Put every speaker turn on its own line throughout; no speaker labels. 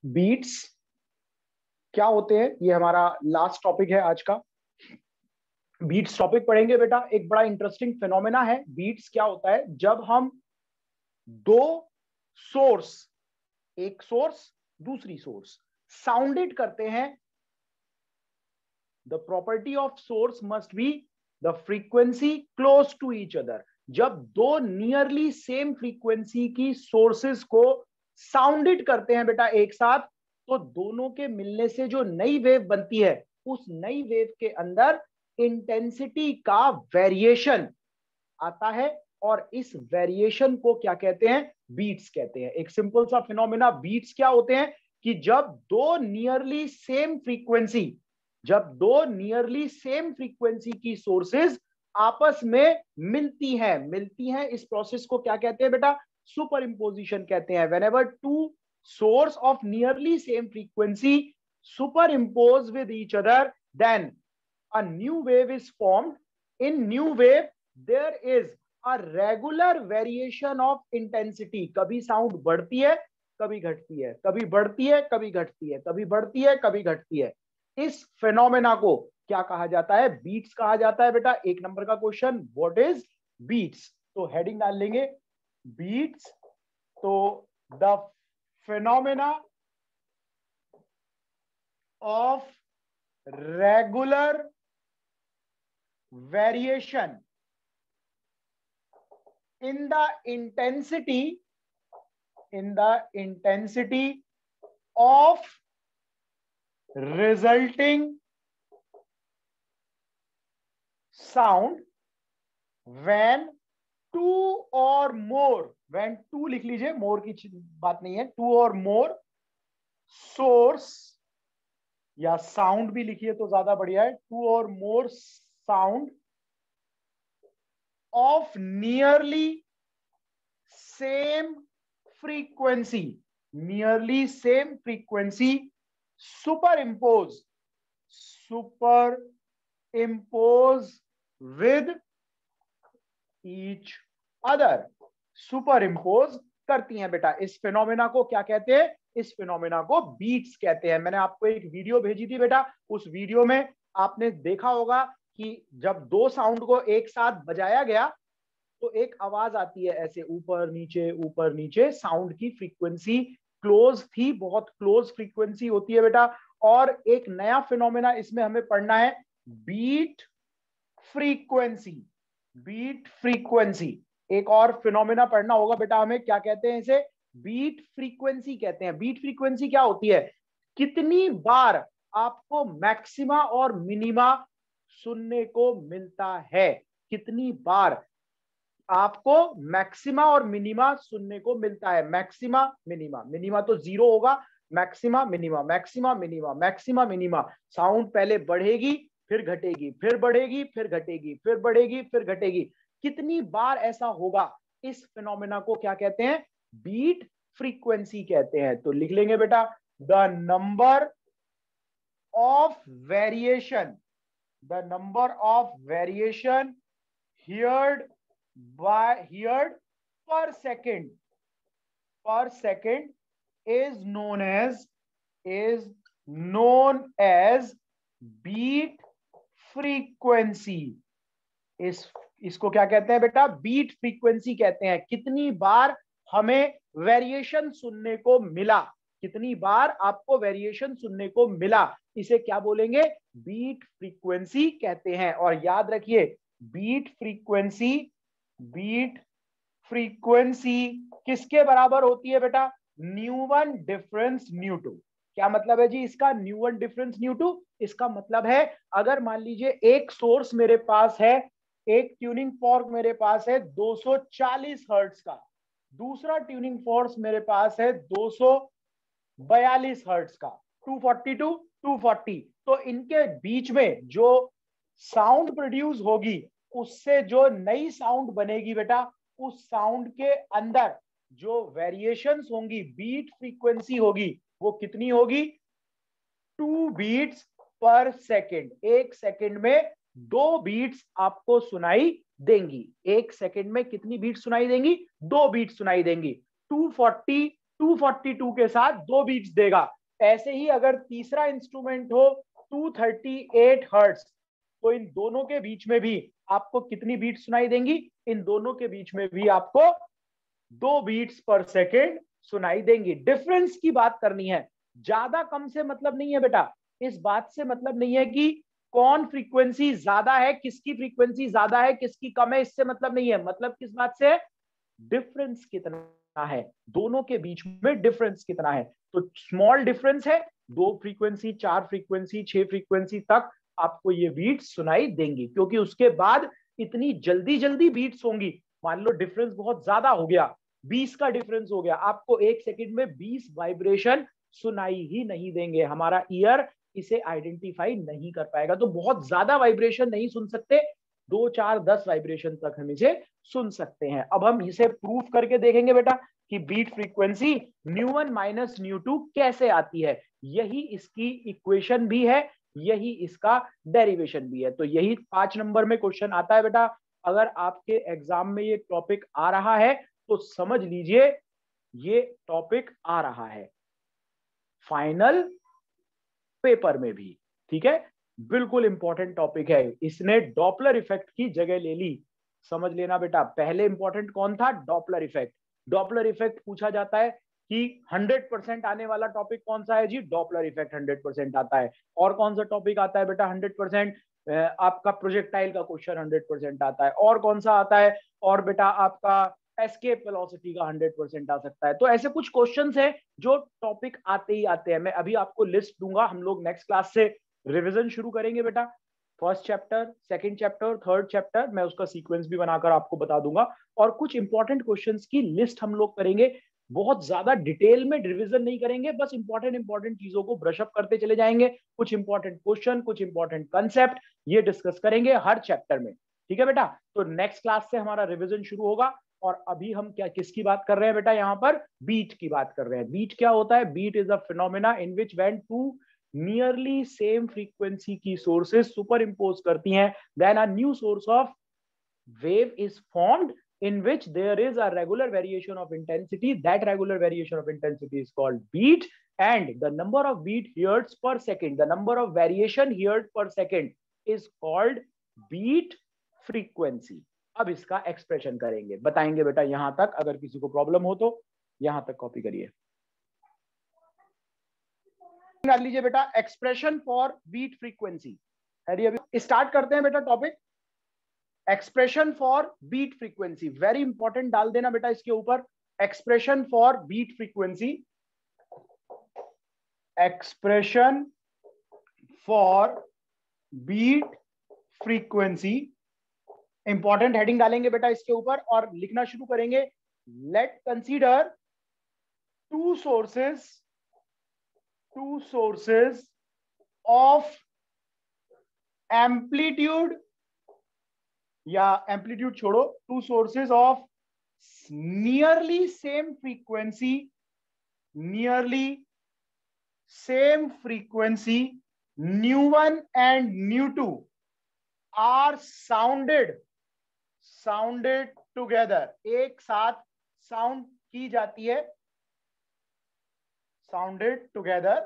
Beats क्या होते हैं, ये हमारा लास्ट टॉपिक है आज का। बीट्स टॉपिक पढ़ेंगे बेटा। एक बड़ा इंटरेस्टिंग फिनोमेना है। बीट्स क्या होता है, जब हम दो सोर्स, एक सोर्स दूसरी सोर्स साउंडेड करते हैं, the property of source must be the frequency close to each other. जब दो नियरली सेम फ्रीक्वेंसी की सोर्सेस को साउंडेड करते हैं बेटा एक साथ, तो दोनों के मिलने से जो नई वेव बनती है, उस नई वेव के अंदर इंटेंसिटी का वेरिएशन आता है, और इस वेरिएशन को क्या कहते हैं, बीट्स कहते हैं। एक सिंपल सा फिनोमेना बीट्स क्या होते हैं कि जब दो नियरली सेम फ्रीक्वेंसी, जब दो नियरली सेम फ्रीक्वेंसी की सोर्सेज आपस में मिलती हैं, इस प्रोसेस को क्या कहते हैं बेटा, सुपर इम्पोजिशन कहते हैं। Whenever two source of nearly same frequency superimpose with each other, then a new wave is formed. In new wave there is a regular variation of intensity. कभी sound बढ़ती है, कभी घटती है, कभी बढ़ती है, कभी घटती है, कभी बढ़ती है, कभी घटती है। इस फेनोमेना को क्या कहा जाता है, बीट्स कहा जाता है बेटा। एक नंबर का क्वेश्चन, व्हाट इज बीट्स, तो हेडिंग डाल लेंगे बीट्स। तो the phenomena of regular variation in the intensity of resulting sound when two or more, when two लिख लीजिए, more की बात नहीं है, two or more source, या sound भी लिखिए तो ज्यादा बढ़िया है, two or more sound of nearly same frequency, superimpose with each other, superimpose करती हैं बेटा। इस फिनोमेना को क्या कहते हैं, इस फिनोमेना को बीट्स कहते हैं। मैंने आपको एक वीडियो भेजी थी बेटा, उस वीडियो में आपने देखा होगा कि जब दो साउंड को एक साथ बजाया गया तो एक आवाज आती है ऐसे ऊपर नीचे। साउंड की फ्रीक्वेंसी क्लोज थी, बहुत क्लोज फ्रीक्वेंसी होती है बेटा। और एक नया फिनोमेना इसमें हमें पढ़ना है, बीट फ्रीक्वेंसी। एक और फिनोमेना पढ़ना होगा बेटा हमें, क्या कहते हैं इसे, बीट फ्रीक्वेंसी कहते हैं। बीट फ्रीक्वेंसी क्या होती है, कितनी बार आपको मैक्सिमा और मिनिमा सुनने को मिलता है, कितनी बार आपको मैक्सिमा और मिनिमा सुनने को मिलता है। मैक्सिमा मिनिमा तो जीरो होगा, मैक्सिमा मिनिमा। साउंड पहले बढ़ेगी, फिर घटेगी, फिर बढ़ेगी, फिर घटेगी, फिर बढ़ेगी, फिर घटेगी। कितनी बार ऐसा होगा, इस फिनोमेना को क्या कहते हैं, बीट फ्रीक्वेंसी कहते हैं। तो लिख लेंगे बेटा, the number of variation heard per second is known as beat frequency. इसको क्या कहते हैं बेटा, बीट फ्रीक्वेंसी कहते हैं। कितनी बार हमें वेरिएशन सुनने को मिला, कितनी बार आपको वेरिएशन सुनने को मिला, इसे क्या बोलेंगे, बीट फ्रीक्वेंसी कहते हैं। और याद रखिए, बीट फ्रीक्वेंसी किसके बराबर होती है बेटा, न्यूवन डिफरेंस न्यू टू। क्या मतलब है जी इसका, न्यूवन डिफरेंस न्यू टू? इसका मतलब है, अगर मान लीजिए एक सोर्स मेरे पास है, एक ट्यूनिंग फॉर्क मेरे पास है 240 हर्ट्ज का, दूसरा ट्यूनिंग फोर्स मेरे पास है 242 हर्ट्ज का, 240 टू 240। तो इनके बीच में जो साउंड प्रोड्यूस होगी, उससे जो नई साउंड बनेगी बेटा, उस साउंड के अंदर जो वेरिएशंस होंगी, बीट फ्रीक्वेंसी होगी, वो कितनी होगी, 2 बीट्स पर सेकेंड। एक सेकेंड में 2 बीट्स आपको सुनाई देंगी। एक सेकेंड में कितनी बीट सुनाई देंगी, 2 बीट सुनाई देंगी। 240 242 के साथ 2 बीट्स देगा। ऐसे ही अगर तीसरा इंस्ट्रूमेंट हो 238 हर्ट्ज, तो इन दोनों के बीच में भी आपको कितनी बीट सुनाई देंगी? इन दोनों के बीच में भी आपको 2 बीट्स पर सेकेंड सुनाई देंगी। डिफरेंस की बात करनी है, ज्यादा कम से मतलब नहीं है बेटा। इस बात से मतलब नहीं है कि कौन फ्रीक्वेंसी ज्यादा है, किसकी फ्रीक्वेंसी ज्यादा है, किसकी कम है, इससे मतलब नहीं है। मतलब किस बात से? डिफरेंस कितना है, दोनों के बीच में डिफरेंस कितना है। तो स्मॉल डिफरेंस है, 2 फ्रीक्वेंसी, 4 फ्रीक्वेंसी, 6 फ्रीक्वेंसी तक आपको ये बीट्स सुनाई देंगी, क्योंकि उसके बाद इतनी जल्दी जल्दी बीट्स होंगी। मान लो डिफरेंस बहुत ज्यादा हो गया, 20 का डिफरेंस हो गया, आपको 1 सेकंड में 20 वाइब्रेशन सुनाई ही नहीं देंगे। हमारा ईयर इसे आइडेंटिफाई नहीं कर पाएगा। तो बहुत ज्यादा वाइब्रेशन नहीं सुन सकते, 2, 4, 10 वाइब्रेशन तक हम इसे सुन सकते हैं। अब हम इसे प्रूफ करके देखेंगे बेटा कि बीट फ्रीक्वेंसी ν1 माइनस ν2 कैसे आती है। यही इसकी इक्वेशन भी है, यही इसका डेरिवेशन भी है। तो यही 5 नंबर में क्वेश्चन आता है बेटा। अगर आपके एग्जाम में ये टॉपिक आ रहा है तो समझ लीजिए ये टॉपिक आ रहा है फाइनल पेपर में भी। ठीक है, बिल्कुल इंपॉर्टेंट टॉपिक है। इसने डॉपलर इफेक्ट की जगह ले ली, समझ लेना बेटा। पहले इंपॉर्टेंट कौन था? Doppler effect. डॉपलर इफेक्ट पूछा जाता है कि 100% आने वाला टॉपिक कौन सा है जी? डॉपलर इफेक्ट 100% आता है। और कौन सा टॉपिक आता है बेटा 100%? आपका प्रोजेक्टाइल का क्वेश्चन 100% आता है। और कौन सा आता है? और बेटा आपका एस्केप वेलोसिटी का 100% आ सकता है। तो ऐसे कुछ क्वेश्चंस हैं जो टॉपिक आते ही आते हैं। मैं अभी आपको लिस्ट दूंगा, हम लोग नेक्स्ट क्लास से रिवीजन शुरू करेंगे बेटा। First chapter, second chapter, third chapter, मैं उसका सीक्वेंस भी बनाकर आपको बता दूंगा। और कुछ इंपॉर्टेंट क्वेश्चंस की लिस्ट हम लोग करेंगे। बहुत ज्यादा डिटेल में रिवीजन नहीं करेंगे, बस इंपॉर्टेंट चीजों को ब्रशअप करते चले जाएंगे। कुछ इंपॉर्टेंट क्वेश्चन, कुछ इंपॉर्टेंट कंसेप्ट, ये डिस्कस करेंगे हर चैप्टर में। ठीक है बेटा, तो नेक्स्ट क्लास से हमारा रिवीजन शुरू होगा। और अभी हम क्या किसकी बात कर रहे हैं बेटा? यहाँ पर बीट की बात कर रहे हैं। बीट क्या होता है? Beat is a phenomena in which when two nearly same frequency की सोर्सेस सुपर इम्पोज करती हैं, then a new source of wave is formed in which there is a regular variation of intensity. That regular variation of intensity is called beat, and the number of beat hertz per second, the number of variation hertz per second is called beat frequency. अब इसका expression करेंगे, बताएंगे बेटा। यहां तक अगर किसी को प्रॉब्लम हो तो यहां तक कॉपी करिए, कर लीजिए बेटा। एक्सप्रेशन फॉर बीट फ्रीक्वेंसी है। अभी स्टार्ट करते हैं बेटा topic. Expression for beat frequency, very important, डाल देना बेटा इसके ऊपर। Expression for beat frequency, expression for beat frequency, important heading डालेंगे बेटा इसके ऊपर और लिखना शुरू करेंगे। Let consider two sources of amplitude, या एम्पलीट्यूड छोड़ो, two sources of nearly same frequency, ν1 and ν2 are sounded together, एक साथ साउंड की जाती है, साउंडेड टुगेदर।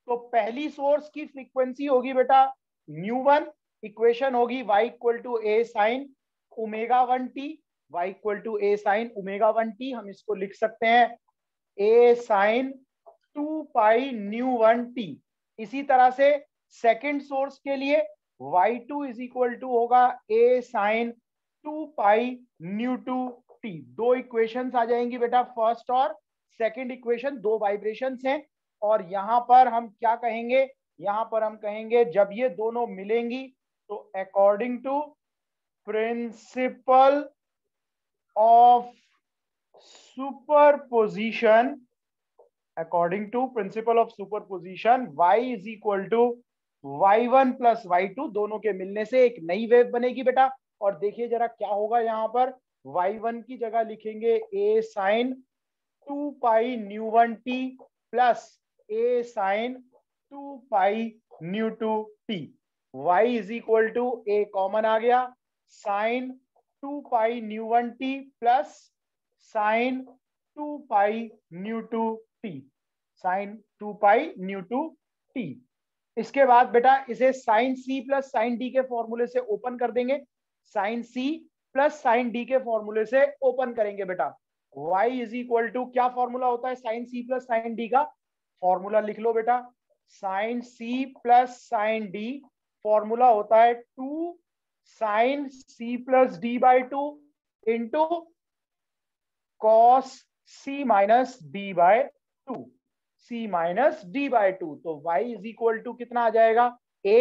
तो पहली सोर्स की फ्रीक्वेंसी होगी बेटा ν1, इक्वेशन होगी y equal to a sine ω1t, y equal to a sine ω1t। हम इसको लिख सकते हैं a साइन 2 पाई ν1t। इसी तरह से सेकंड सोर्स के लिए y2 इज इक्वल टू होगा a साइन 2 पाई ν2t। दो इक्वेशंस आ जाएंगी बेटा, फर्स्ट और सेकंड इक्वेशन, दो वाइब्रेशंस हैं। और यहां पर हम क्या कहेंगे? यहां पर हम कहेंगे जब ये दोनों मिलेंगी तो according to principle of superposition, y is equal to y1 plus y2, दोनों के मिलने से एक नई वेव बनेगी बेटा। और देखिए जरा क्या होगा, यहां पर y1 की जगह लिखेंगे a sine 2 pi ν1t plus a sine 2 pi ν2t। y is equal to a common आ गया, sine 2 pi ν1t plus sine 2 pi ν2 T, sine 2 pi nu two T. इसके बाद बेटा इसे sine C plus sine D के फॉर्मूले से open कर देंगे, sine C plus sine D के फॉर्मूले से ओपन करेंगे बेटा। y इज इक्वल टू, क्या फॉर्मूला होता है sine C plus sine D का, फॉर्मूला लिख लो बेटा, sine C plus sine D formula होता है 2 sine C plus D by 2 into cos C minus D by 2, C minus D by 2। तो y इज इक्वल टू कितना आ जाएगा, a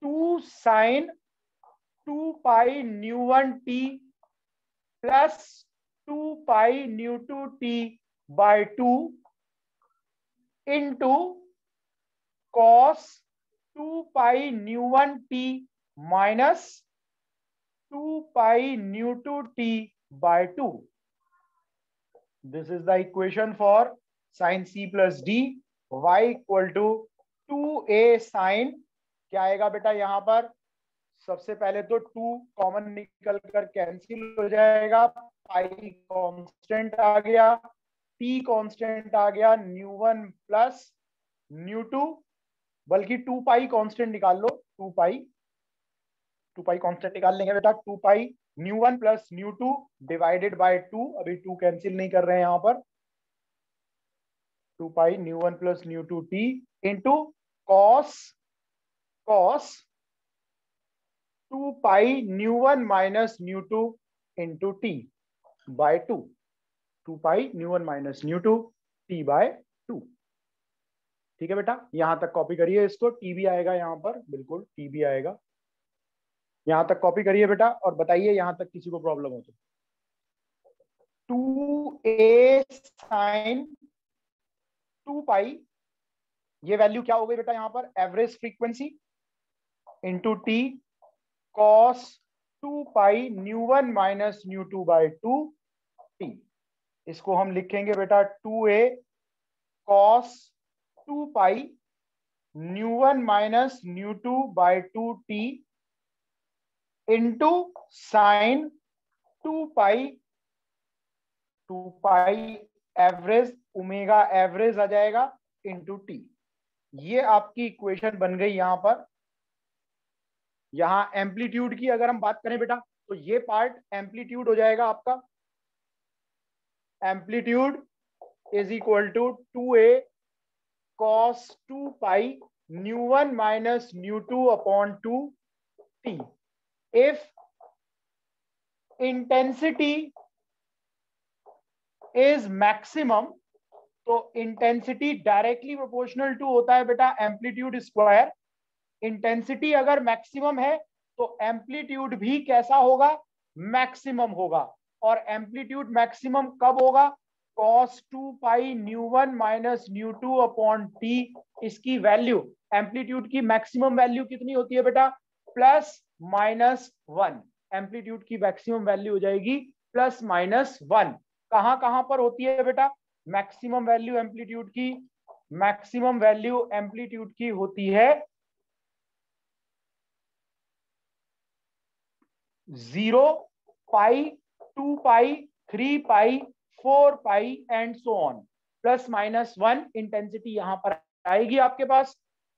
2 sine 2 pi nu 1 t plus 2 pi nu 2 t by 2 into cos 2 pi nu 1 t minus 2 pi nu 2 t by 2. This is the equation for sin c plus d, y equal to 2a sin, क्या आएगा बेटा यहाँ पर, सबसे पहले तो 2 common निकल कर कैंसिल हो जाएगा, पाई कांस्टेंट आ गया, t कांस्टेंट आ गया, न्यू 1 प्लस न्यू 2, बल्कि 2 पाई कांस्टेंट निकाल लो, 2 पाई कांस्टेंट निकाल लेंगे बेटा, 2 pi nu 1 plus nu 2 divided by 2, अभी 2 कैंसिल नहीं कर रहे हैं यहां पर, 2 pi nu 1 plus nu 2 T into cos 2 pi nu 1 minus nu 2 into t by 2, 2 pi nu 1 minus nu 2 t by 2। ठीक है बेटा, यहां तक कॉपी करिए इसको, टी भी आएगा यहां पर, बिल्कुल टी भी आएगा, यहां तक कॉपी करिए बेटा और बताइए यहां तक किसी को प्रॉब्लम हो तो। 2a साइन 2 पाई, ये वैल्यू क्या हो गई बेटा यहां पर, average frequency into T cos 2 pi nu 1 minus nu 2 by 2 T. इसको हम लिखेंगे बेटा 2a cos 2 pi nu 1 minus nu 2 by 2 T into sine 2 pi average, omega average आ जाएगा इंटू टी। ये आपकी इक्वेशन बन गई यहां पर। यहां एम्पलीट्यूड की अगर हम बात करें बेटा, तो ये पार्ट एम्पलीट्यूड हो जाएगा आपका, amplitude is equal to 2a cos 2 pi nu 1 minus nu 2 upon 2 t. If intensity is maximum, तो इंटेंसिटी डायरेक्टली प्रोपोर्शनल टू होता है बेटा एम्पलीट्यूड स्क्वायर। इंटेंसिटी अगर मैक्सिमम है तो एम्पलीट्यूड भी कैसा होगा, मैक्सिमम होगा। और एम्पलीट्यूड मैक्सिमम कब होगा, cos 2 pi nu 1 minus nu 2 upon T. इसकी वैल्यू, एम्पलीट्यूड की मैक्सिमम वैल्यू कितनी होती है बेटा, प्लस माइनस 1। एम्पलीट्यूड की मैक्सिमम वैल्यू हो जाएगी प्लस माइनस 1। कहां पर होती है बेटा मैक्सिमम वैल्यू एम्पलीट्यूड की, मैक्सिमम वैल्यू एम्पलीट्यूड की होती है 0, pi, 2 pi, 3 pi, 4 pi and so on, plus minus 1 intensity यहां पर आएगी आपके पास।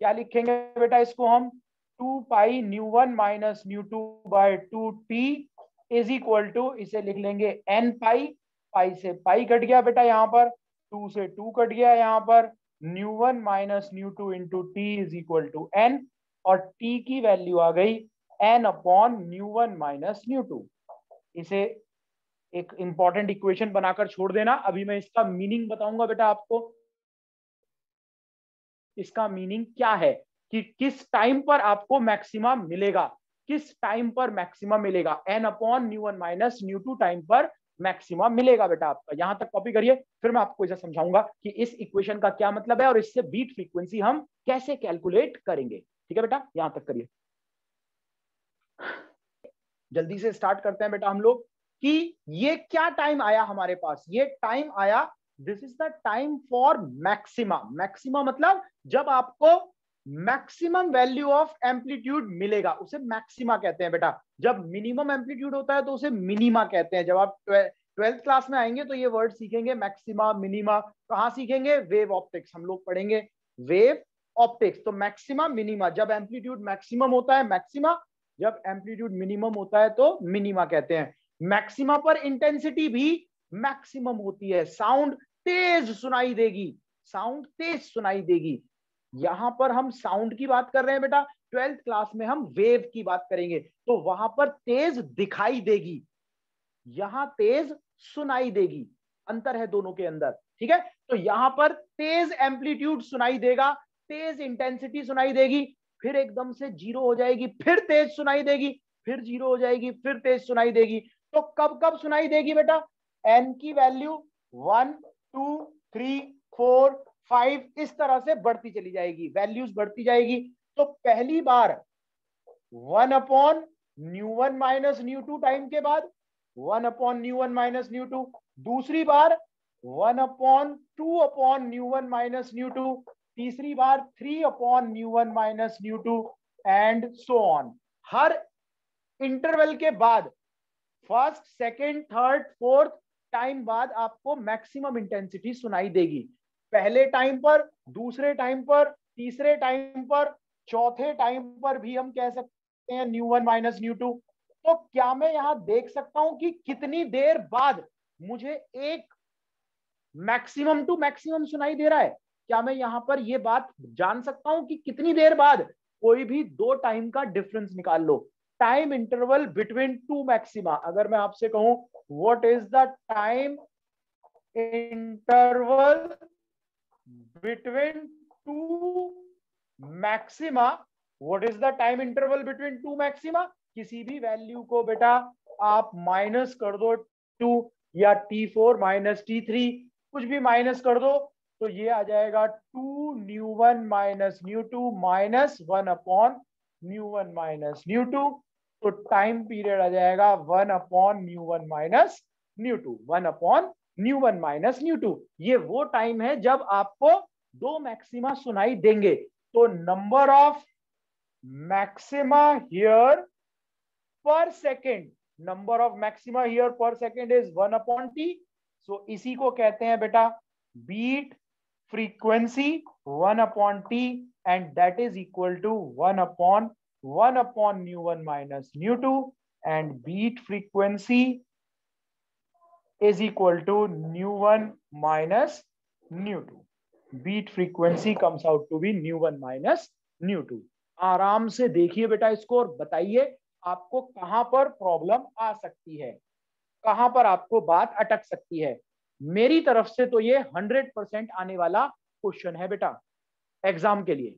क्या लिखेंगे बेटा इसको हम, 2 pi nu 1 minus nu 2 by 2 t is equal to, इसे लिख लेंगे n पाई, पाई से पाई कट गया बेटा यहाँ पर, 2 से 2 कट गया यहाँ पर, nu 1 minus nu 2 into t is equal to n, और t की वैल्यू आ गई n upon nu 1 minus nu 2। इसे एक इंपॉर्टेंट इक्वेशन बनाकर छोड़ देना। अभी मैं इसका मीनिंग बताऊंगा बेटा आपको, इसका मीनिंग क्या है कि किस टाइम पर आपको मैक्सिमा मिलेगा, किस टाइम पर मैक्सिमा मिलेगा, n upon nu 1 minus nu 2 time पर मैक्सिमा मिलेगा बेटा आपका। यहां तक कॉपी करिए, फिर मैं आपको इसे समझाऊंगा कि इस इक्वेशन का क्या मतलब है और इससे बीट फ्रीक्वेंसी हम कैसे कैलकुलेट करेंगे। ठीक है बेटा, यहां तक करिए, जल्दी से स्टार्ट करते हैं बेटा हम लोग कि ये क्या टाइम आया हमारे पास। ये टाइम आया, this is the time for maxima. Maxima मतलब जब आपको मैक्सिमम वैल्यू ऑफ एम्पलीट्यूड मिलेगा उसे मैक्सिमा कहते हैं बेटा। जब मिनिमम एम्पलीट्यूड होता है तो उसे मिनिमा कहते हैं। जब आप ट्वेल्थ क्लास में आएंगे तो ये वर्ड सीखेंगे, मैक्सिमा मिनिमा। कहाँ सीखेंगे? वेव ऑप्टिक्स हम लोग पढ़ेंगे, वेव ऑप्टिक्स। तो मैक्सिमा मिनिमा, जब एम्पलीट्यूड मैक्सिमम होता है मैक्सिमा, जब एम्पलीट्यूड मिनिमम होता है तो मिनिमा कहते हैं। मैक्सिमा पर इंटेंसिटी भी मैक्सिमम होती है, साउंड तेज सुनाई देगी, साउंड तेज सुनाई देगी। यहां पर हम साउंड की बात कर रहे हैं बेटा, ट्वेल्थ क्लास में हम वेव की बात करेंगे, तो वहां पर तेज दिखाई देगी, यहां तेज सुनाई देगी, अंतर है दोनों के अंदर, ठीक है। तो यहां पर तेज एम्पलीट्यूड सुनाई देगा, तेज इंटेंसिटी सुनाई देगी, फिर एकदम से जीरो हो जाएगी, फिर तेज सुनाई देगी, फिर जीरो हो जाएगी, फिर तेज सुनाई देगी। तो कब कब सुनाई देगी बेटा? एन की वैल्यू 1 2 3 4 5 इस तरह से बढ़ती चली जाएगी, वैल्यूज बढ़ती जाएगी। तो पहली बार 1/ν1 माइनस ν2 टाइम के बाद 1/ν1 माइनस ν2, दूसरी बार 1/2/ν1 माइनस ν2, तीसरी बार 3/ν1 माइनस ν2 एंड सो ऑन। हर इंटरवल के बाद, first second third fourth time बाद आपको मैक्सिमम इंटेंसिटी सुनाई देगी। पहले टाइम पर, दूसरे टाइम पर, तीसरे टाइम पर, चौथे टाइम पर भी हम कह सकते हैं ν1 माइनस ν2। तो क्या मैं यहां देख सकता हूं कि कितनी देर बाद मुझे एक मैक्सिमम टू मैक्सिमम सुनाई दे रहा है? क्या मैं यहां पर यह बात जान सकता हूं कि कितनी देर बाद? कोई भी दो टाइम का डिफरेंस निकाल लो, time interval between two maxima. अगर मैं आपसे कहूं what is the time interval between two maxima, what is the time interval between two maxima, किसी भी वैल्यू को बेटा आप माइनस कर दो 2 या T4 माइनस T3, कुछ भी माइनस कर दो, तो ये आ जाएगा 2/ν1 माइनस ν2 माइनस 1/ν1 माइनस ν2। तो टाइम पीरियड आ जाएगा 1/ν1 माइनस ν2, 1/ν1 माइनस ν2। ये वो टाइम है जब आपको दो मैक्सिमा सुनाई देंगे। तो number of maxima here per second, number of maxima here per second is 1/T। So इसी को कहते हैं बेटा beat frequency 1/T, and that is equal to 1/1/ν1 minus ν2, and beat frequency is equal to ν1 minus ν2. Beat frequency comes out to be ν1 minus ν2। आराम से देखिए बेटा इसको और बताइए आपको कहां पर प्रॉब्लम आ सकती है, कहां पर आपको बात अटक सकती है। मेरी तरफ से तो ये 100% आने वाला क्वेश्चन है बेटा एग्जाम के लिए।